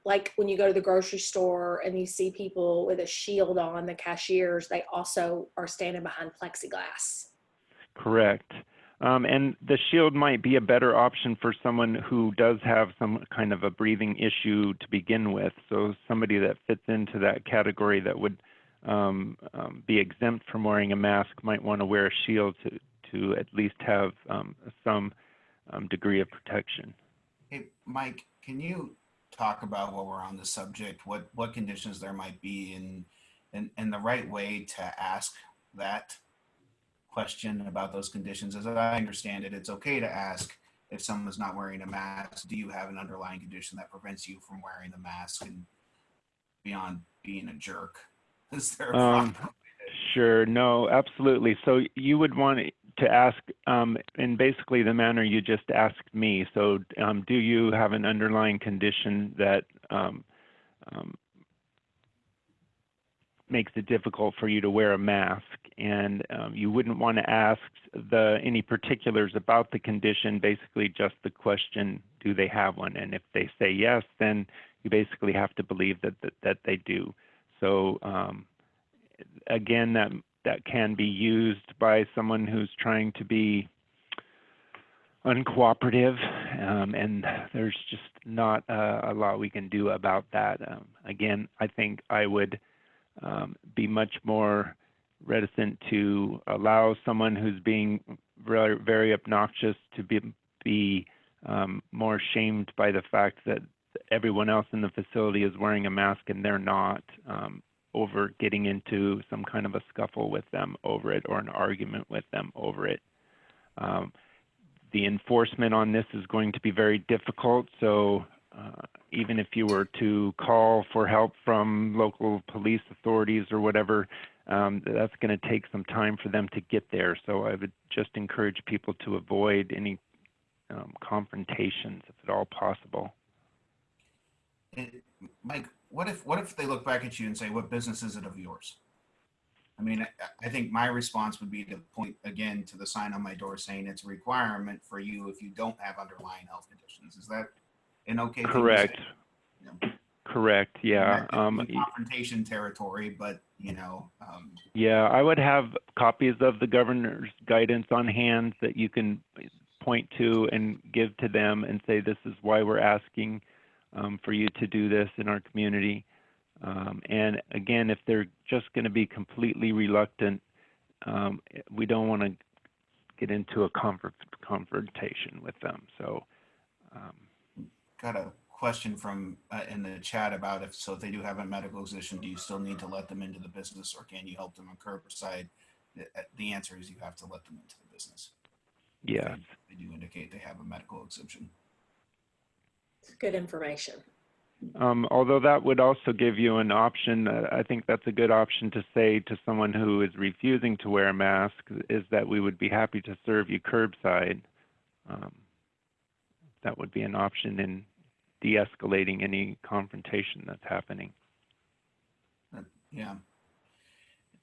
like when you go to the grocery store and you see people with a shield on, the cashiers, they also are standing behind plexiglass. Correct. And the shield might be a better option for someone who does have some kind of a breathing issue to begin with. So somebody that fits into that category that would be exempt from wearing a mask might want to wear a shield to at least have some degree of protection. Hey, Mike, can you talk about, while we're on the subject, what conditions there might be and the right way to ask that question about those conditions? As I understand it, it's okay to ask if someone's not wearing a mask, do you have an underlying condition that prevents you from wearing the mask, and beyond being a jerk? Is there a problem? Sure, no, absolutely. So you would want to ask in basically the manner you just asked me. So do you have an underlying condition that makes it difficult for you to wear a mask? And you wouldn't want to ask any particulars about the condition, basically just the question, do they have one? And if they say yes, then you basically have to believe that they do. So again, that can be used by someone who's trying to be uncooperative, and there's just not a lot we can do about that. Again, I think I would be much more reticent to allow someone who's being very, very obnoxious to be more shamed by the fact that everyone else in the facility is wearing a mask and they're not, over getting into some kind of a scuffle with them over it or an argument with them over it. The enforcement on this is going to be very difficult, so even if you were to call for help from local police authorities or whatever, that's going to take some time for them to get there. So I would just encourage people to avoid any confrontations if at all possible. Mike, what if they look back at you and say, what business is it of yours? I mean, I think my response would be to point again to the sign on my door saying it's a requirement for you if you don't have underlying health conditions. Is that an okay thing to say? Correct. Yeah. Correct. Yeah. Confrontation territory, but yeah, I would have copies of the governor's guidance on hand that you can point to and give to them and say, this is why we're asking for you to do this in our community. And again, if they're just going to be completely reluctant, we don't want to get into a confrontation with them. So, got a question from in the chat about if they do have a medical condition, do you still need to let them into the business, or can you help them on curbside? The answer is you have to let them into the business. Yeah, they do indicate they have a medical exemption. It's good information. Although that would also give you an option, I think that's a good option to say to someone who is refusing to wear a mask, is that we would be happy to serve you curbside. That would be an option in de-escalating any confrontation that's happening. Yeah.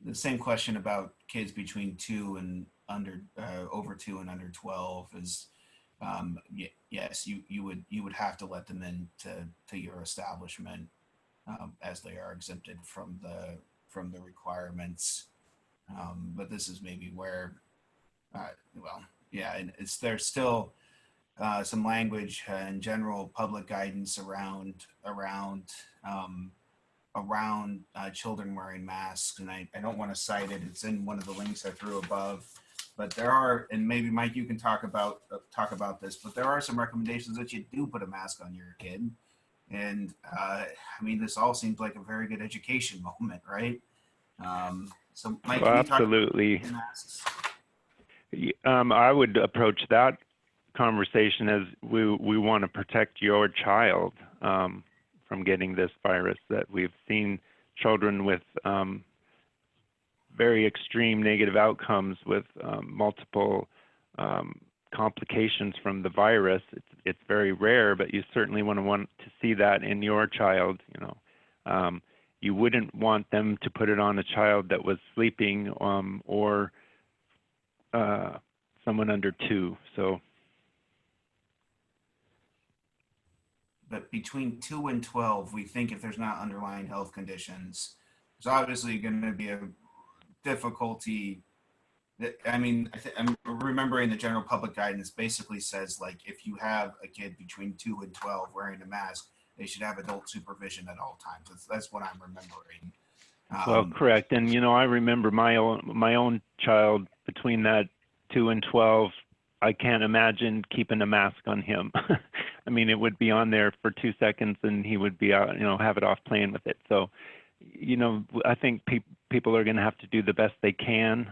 The same question about kids between 2 and under, over 2 and under 12 is, yes, you would have to let them into your establishment as they are exempted from the requirements. But this is maybe where, well, yeah, and there's still some language and general public guidance around children wearing masks, and I don't want to cite it. It's in one of the links I threw above. But there are, and maybe Mike, you can talk about this, but there are some recommendations that you do put a mask on your kid. And I mean, this all seems like a very good education moment, right? So Mike, well, can you talk absolutely. about masks? I would approach that conversation as we want to protect your child from getting this virus. That we've seen children with very extreme negative outcomes with multiple complications from the virus. It's very rare, but you certainly want to see that in your child. You wouldn't want them to put it on a child that was sleeping or someone under 2. So, but between 2 and 12, we think if there's not underlying health conditions, there's obviously going to be a difficulty. I'm remembering the general public guidance basically says, like, if you have a kid between 2 and 12 wearing a mask, they should have adult supervision at all times. That's what I'm remembering. Well, correct. And, I remember my own child between that 2 and 12. I can't imagine keeping a mask on him. I mean, it would be on there for 2 seconds and he would be out, have it off playing with it. So, I think people are going to have to do the best they can.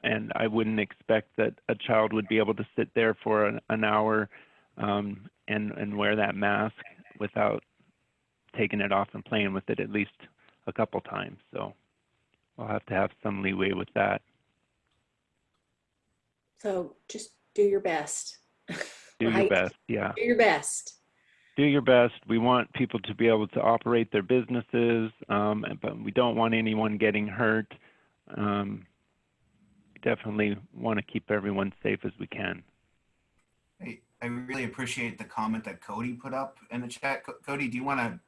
And I wouldn't expect that a child would be able to sit there for an hour and wear that mask without taking it off and playing with it at least a couple times. So I'll have to have some leeway with that. So just do your best. Do your best, yeah. Do your best. Do your best. We want people to be able to operate their businesses, but we don't want anyone getting hurt. We definitely want to keep everyone safe as we can. I really appreciate the comment that Cody put up in the chat. Cody, do you want to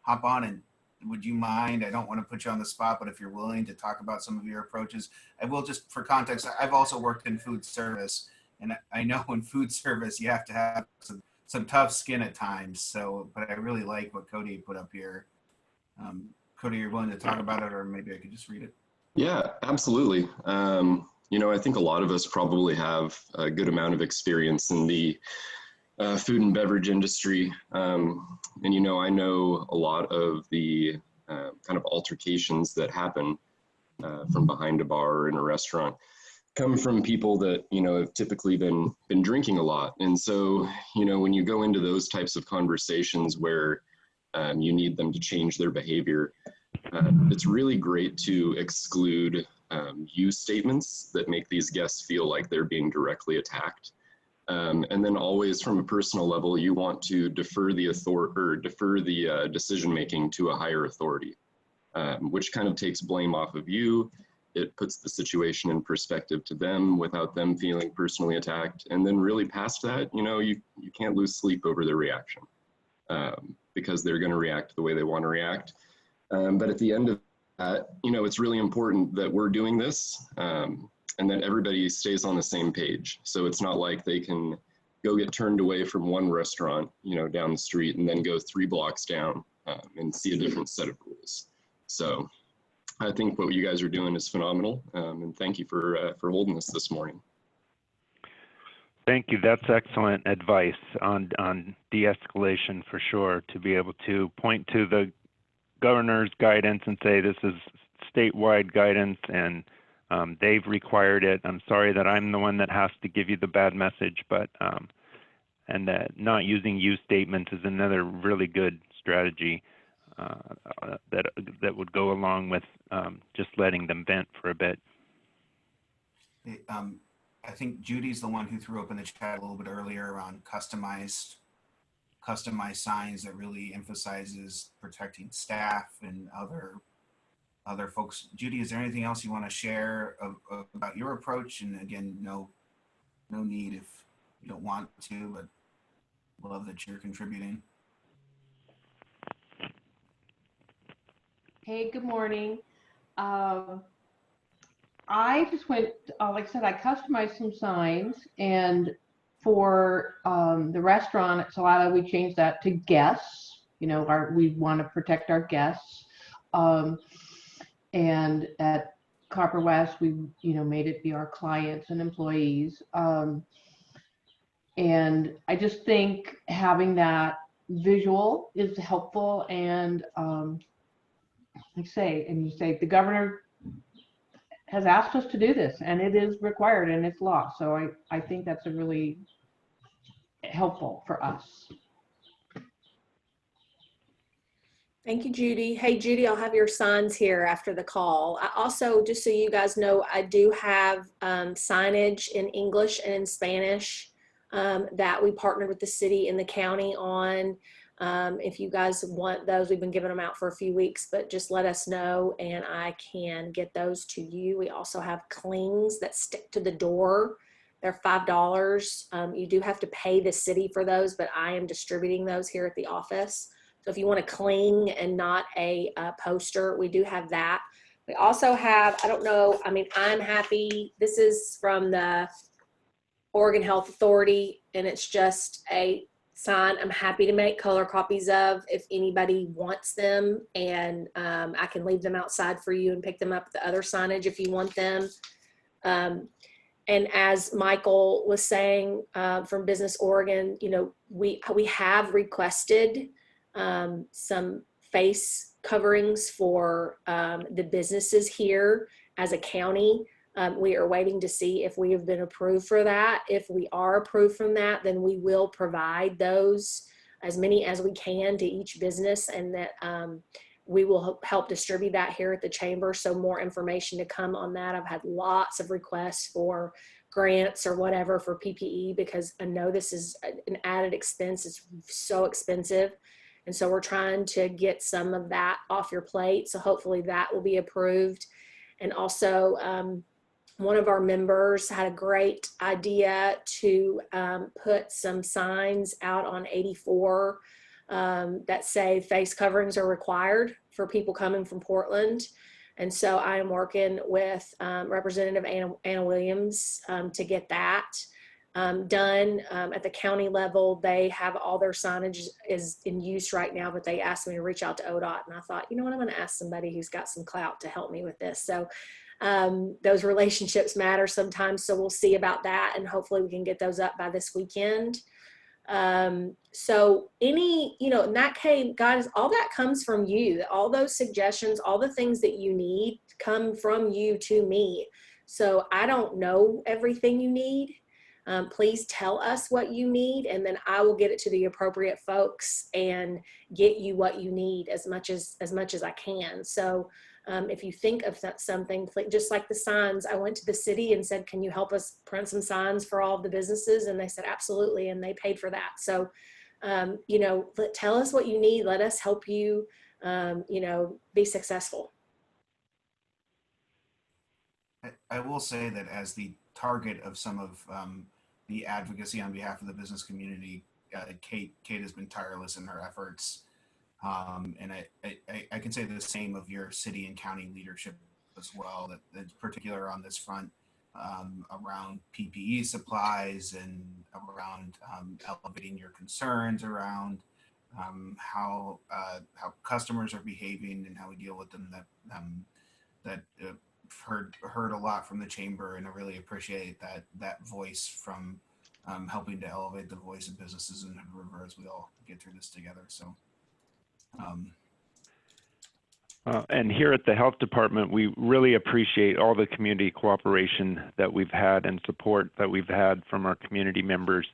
hop on, and would you mind? I don't want to put you on the spot, but if you're willing to talk about some of your approaches, I will. Just for context, I've also worked in food service, and I know in food service you have to have some tough skin at times. So, but I really like what Cody put up here. Cody, you're willing to talk about it, or maybe I could just read it? Yeah, absolutely. I think a lot of us probably have a good amount of experience in the food and beverage industry. And, I know a lot of the kind of altercations that happen from behind a bar or in a restaurant come from people that, have typically been drinking a lot. And so, when you go into those types of conversations where you need them to change their behavior, it's really great to exclude you statements that make these guests feel like they're being directly attacked. And then always from a personal level, you want to defer the decision-making to a higher authority, which kind of takes blame off of you. It puts the situation in perspective to them without them feeling personally attacked. And then really past that, you can't lose sleep over their reaction because they're going to react the way they want to react. But at the end of that, it's really important that we're doing this and that everybody stays on the same page. So it's not like they can go get turned away from one restaurant, down the street and then go 3 blocks down and see a different set of rules. So I think what you guys are doing is phenomenal. And thank you for holding this morning. Thank you. That's excellent advice on de-escalation for sure, to be able to point to the governor's guidance and say this is statewide guidance and they've required it. I'm sorry that I'm the one that has to give you the bad message, but and that not using you statements is another really good strategy that would go along with just letting them vent for a bit. I think Judy's the one who threw up in the chat a little bit earlier around customized signs that really emphasizes protecting staff and other folks. Judy, is there anything else you want to share about your approach? And again, no need if you don't want to, but love that you're contributing. Hey, good morning. I just went, like I said, I customized some signs, and for the restaurant at Salada, we changed that to guests. We want to protect our guests. And at Copper West, we, made it be our clients and employees. And I just think having that visual is helpful. And like you say, the governor has asked us to do this, and it is required and it's law. So I think that's a really helpful for us. Thank you, Judy. Hey, Judy, I'll have your signs here after the call. I also, just so you guys know, I do have signage in English and in Spanish that we partnered with the city and the county on. If you guys want those, we've been giving them out for a few weeks, but just let us know and I can get those to you. We also have clings that stick to the door. They're $5. You do have to pay the city for those, but I am distributing those here at the office. So if you want a cling and not a poster, we do have that. We also have, I don't know, I mean, I'm happy. This is from the Oregon Health Authority, and it's just a sign I'm happy to make color copies of if anybody wants them. And I can leave them outside for you and pick them up with the other signage if you want them. And as Michael was saying from Business Oregon, you know, we have requested some face coverings for the businesses here as a county. We are waiting to see if we have been approved for that. If we are approved from that, then we will provide those, as many as we can, to each business, and that we will help distribute that here at the chamber. So more information to come on that. I've had lots of requests for grants or whatever for PPE because I know this is an added expense. It's so expensive. And so we're trying to get some of that off your plate. So hopefully that will be approved. And also one of our members had a great idea to put some signs out on 84 that say face coverings are required for people coming from Portland. And so I am working with Representative Anna Williams to get that done. At the county level, they have all their signage is in use right now, but they asked me to reach out to ODOT, and I thought, you know what, I'm going to ask somebody who's got some clout to help me with this. So those relationships matter sometimes, so we'll see about that, and hopefully we can get those up by this weekend. So any, you know, in that case, guys, all that comes from you. All those suggestions, all the things that you need come from you to me. So I don't know everything you need. Please tell us what you need, and then I will get it to the appropriate folks and get you what you need as much as I can. So if you think of something, just like the signs, I went to the city and said, can you help us print some signs for all of the businesses? And they said, absolutely. And they paid for that. So, you know, tell us what you need. Let us help you, you know, be successful. I will say that as the target of some of the advocacy on behalf of the business community, Kate has been tireless in her efforts. And I can say the same of your city and county leadership as well, that's particular on this front around PPE supplies and around elevating your concerns around how customers are behaving and how we deal with them. That heard a lot from the chamber, and I really appreciate that voice from helping to elevate the voice of businesses in Hood River as we all get through this together. So. And here at the health department, we really appreciate all the community cooperation that we've had and support that we've had from our community members.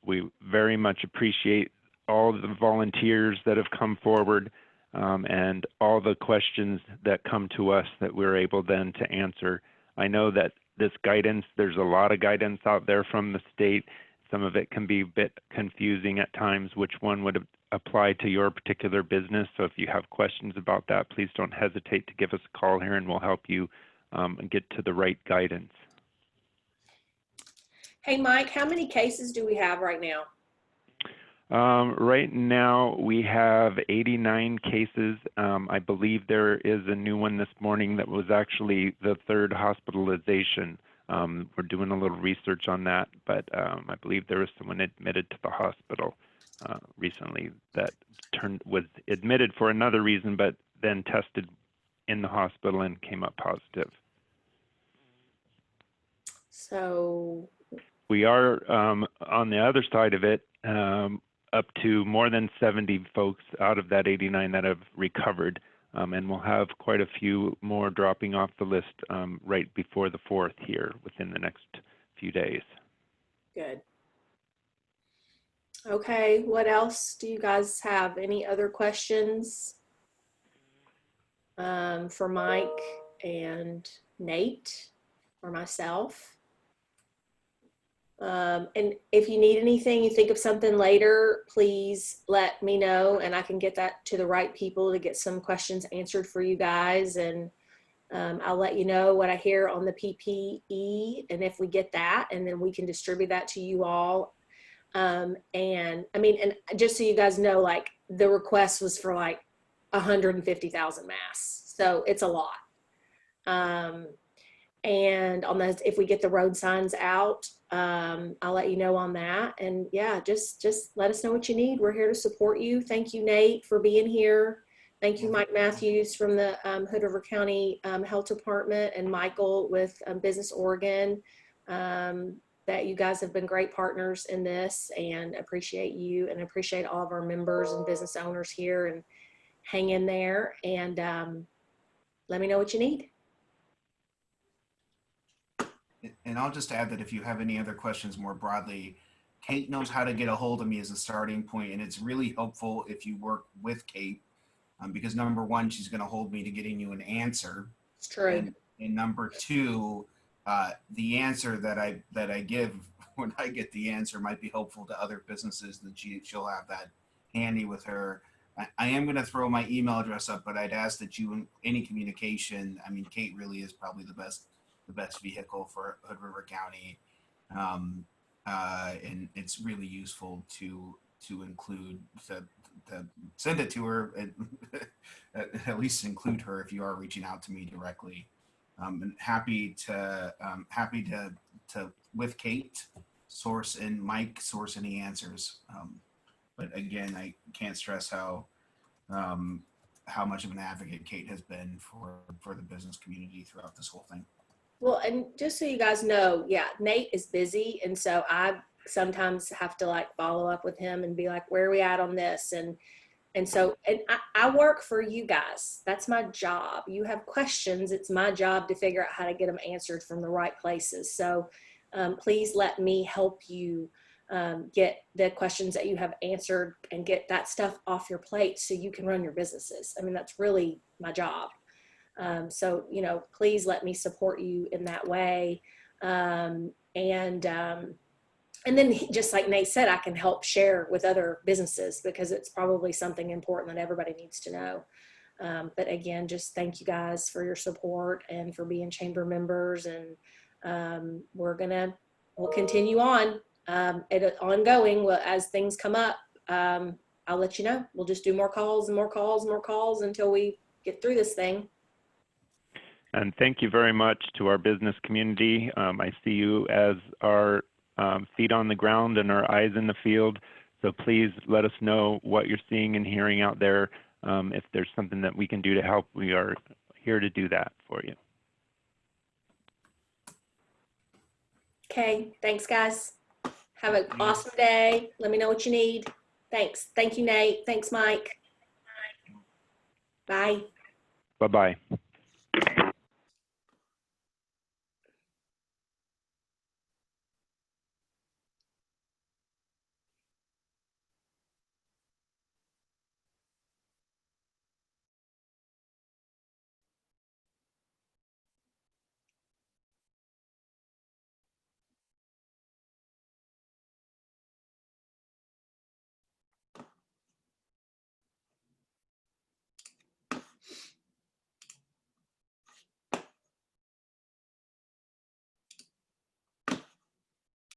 We very much appreciate all the volunteers that have come forward and all the questions that come to us that we're able then to answer. I know that this guidance, there's a lot of guidance out there from the state. Some of it can be a bit confusing at times, which one would apply to your particular business. So if you have questions about that, please don't hesitate to give us a call here and we'll help you get to the right guidance. Hey, Mike, how many cases do we have right now? Right now we have 89 cases. I believe there is a new one this morning that was actually the third hospitalization. We're doing a little research on that, but I believe there was someone admitted to the hospital recently that was admitted for another reason, but then tested in the hospital and came up positive. So we are on the other side of it, up to more than 70 folks out of that 89 that have recovered. And we'll have quite a few more dropping off the list right before the 4th here within the next few days. Good. Okay, what else do you guys have? Any other questions for Mike and Nate or myself? And if you need anything, you think of something later, please let me know and I can get that to the right people to get some questions answered for you guys. And I'll let you know what I hear on the PPE and if we get that, and then we can distribute that to you all. And I mean, and just so you guys know, like the request was for like 150,000 masks. So it's a lot. And on those, if we get the road signs out, I'll let you know on that. And yeah, just let us know what you need. We're here to support you. Thank you, Nate, for being here. Thank you, Mike Matthews from the Hood River County Health Department, and Michael with Business Oregon. That you guys have been great partners in this, and appreciate you and appreciate all of our members and business owners here, and hang in there and let me know what you need. And I'll just add that if you have any other questions more broadly, Kate knows how to get a hold of me as a starting point, and it's really helpful if you work with Kate, because number one, she's going to hold me to getting you an answer. It's true. And number two, the answer that I give when I get the answer might be helpful to other businesses that she'll have that handy with her. I am going to throw my email address up, but I'd ask that you, any communication, I mean, Kate really is probably the best vehicle for Hood River County. And it's really useful to include, to send it to her, and at least include her if you are reaching out to me directly. And happy to with Kate source and Mike source any answers. But again, I can't stress how much of an advocate Kate has been for the business community throughout this whole thing. Well, and just so you guys know, yeah, Nate is busy. And so I sometimes have to like follow up with him and be like, where are we at on this? And so I work for you guys. That's my job. You have questions. It's my job to figure out how to get them answered from the right places. So please let me help you get the questions that you have answered and get that stuff off your plate so you can run your businesses. I mean, that's really my job. So, you know, please let me support you in that way. And then just like Nate said, I can help share with other businesses because it's probably something important that everybody needs to know. But again, just thank you guys for your support and for being chamber members. And we'll continue on ongoing as things come up. I'll let you know. We'll just do more calls and more calls and more calls until we get through this thing. And thank you very much to our business community. I see you as our feet on the ground and our eyes in the field. So please let us know what you're seeing and hearing out there. If there's something that we can do to help, we are here to do that for you. Okay, thanks guys. Have an awesome day. Let me know what you need. Thanks. Thank you, Nate. Thanks, Mike. Bye. Bye-bye.